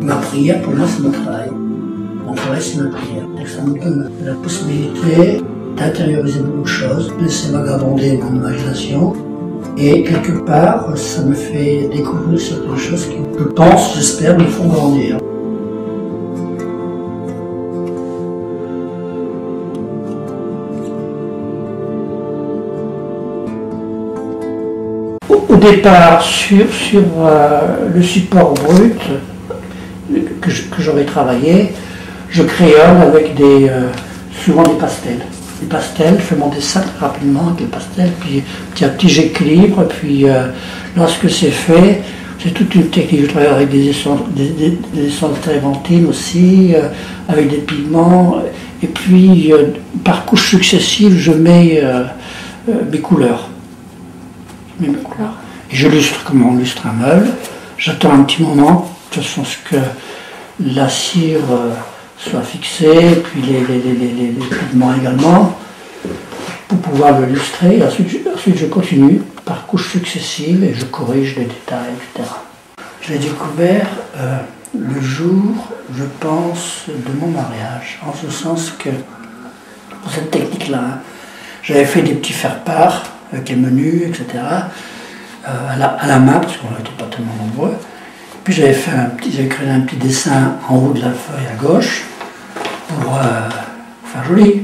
Ma prière, pour moi, c'est mon travail. Mon travail, c'est ma prière. Ça me donne la possibilité d'intérioriser beaucoup de choses, de laisser vagabonder mon imagination. Et quelque part, ça me fait découvrir certaines choses qui, je pense, j'espère, me font grandir. Au départ, sur le support brut que j'aurais travaillé, je créole avec souvent des pastels. Les pastels, je fais mon dessin très rapidement avec les pastels, puis petit à petit j'équilibre, puis lorsque c'est fait, c'est toute une technique. Je travaille avec des essences térébenthines aussi, avec des pigments, et puis par couches successives, je mets mes couleurs. Et je lustre comme on lustre un meuble. J'attends un petit moment, de façon à ce que la cire soit fixée, puis les pigments également, pour pouvoir le lustrer. Ensuite, je continue par couches successives et je corrige les détails, etc. Je l'ai découvert le jour, je pense, de mon mariage, en ce sens que, pour cette technique-là, j'avais fait des petits faire-part avec les menus, etc., à la main, parce qu'on n'était pas tellement nombreux. Puis j'avais créé un petit dessin en haut de la feuille à gauche pour faire joli.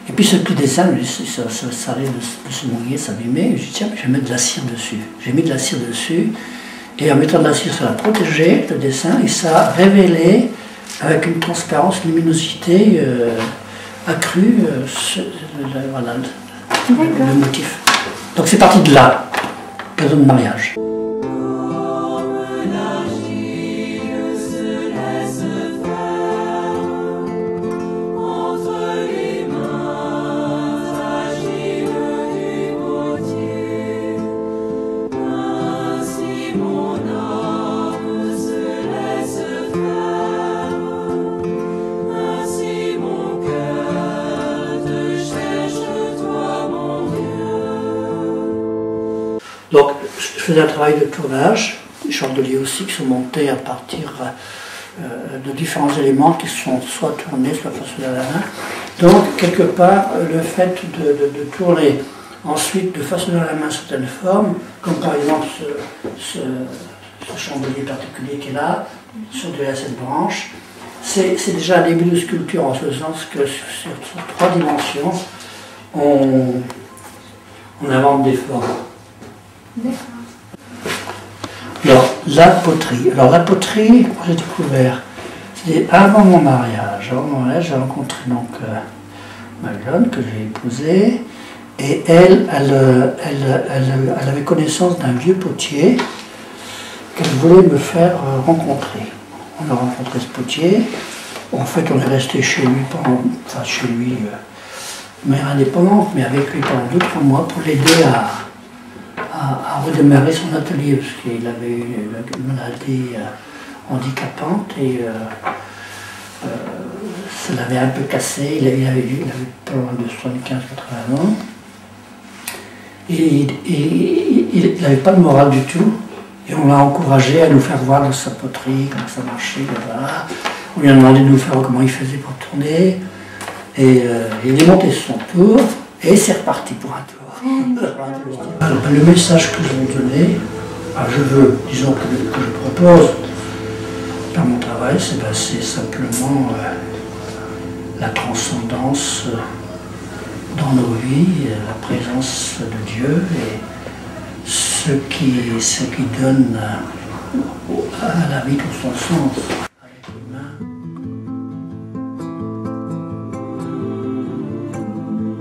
Et puis ce petit dessin, ça allait de se mouiller, s'abîmer. Je dis tiens, je vais mettre de la cire dessus. J'ai mis de la cire dessus, et en mettant de la cire, ça a protégé le dessin, et ça a révélé, avec une transparence, luminosité accrue, voilà, le motif. Donc c'est parti de là, cadeau de mariage. Donc, je faisais un travail de tournage, des chandeliers aussi qui sont montés à partir de différents éléments qui sont soit tournés, soit façonnés à la main. Donc, quelque part, le fait de tourner, ensuite de façonner à la main certaines formes, comme par exemple ce chandelier particulier qui est là, sur cette branche, c'est déjà un début de sculpture, en ce sens que sur 3 dimensions, on invente des formes. Alors, la poterie. La poterie, j'ai découvert, c'était avant mon mariage. Avant mon mariage, j'ai rencontré donc Magdalene, que j'ai épousée, et elle avait connaissance d'un vieux potier qu'elle voulait me faire rencontrer. On a rencontré ce potier. En fait, on est resté chez lui de manière indépendante, mais avec lui pendant 2-3 mois pour l'aider à redémarrer son atelier, parce qu'il avait eu une maladie handicapante et ça l'avait un peu cassé. Il avait pas loin de 75-80 ans. Et il n'avait pas de morale du tout. Et on l'a encouragé à nous faire voir dans sa poterie, comment ça marchait. Voilà. On lui a demandé de nous faire comment il faisait pour tourner. Et il est monté son tour et c'est reparti pour un tour. Alors, le message que je veux donner, disons que je propose dans mon travail, c'est simplement la transcendance dans nos vies, la présence de Dieu et ce qui donne à la vie tout son sens.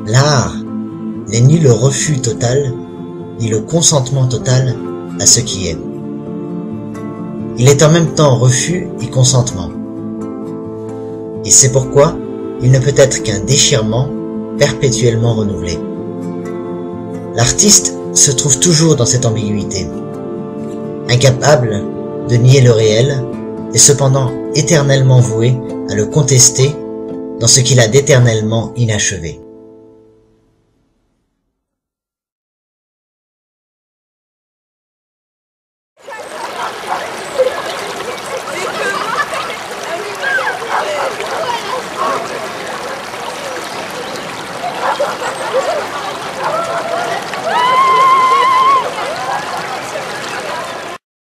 L'art n'est ni le refus total, ni le consentement total à ce qui est. Il est en même temps refus et consentement. Et c'est pourquoi il ne peut être qu'un déchirement perpétuellement renouvelé. L'artiste se trouve toujours dans cette ambiguïté, incapable de nier le réel et cependant éternellement voué à le contester dans ce qu'il a d'éternellement inachevé.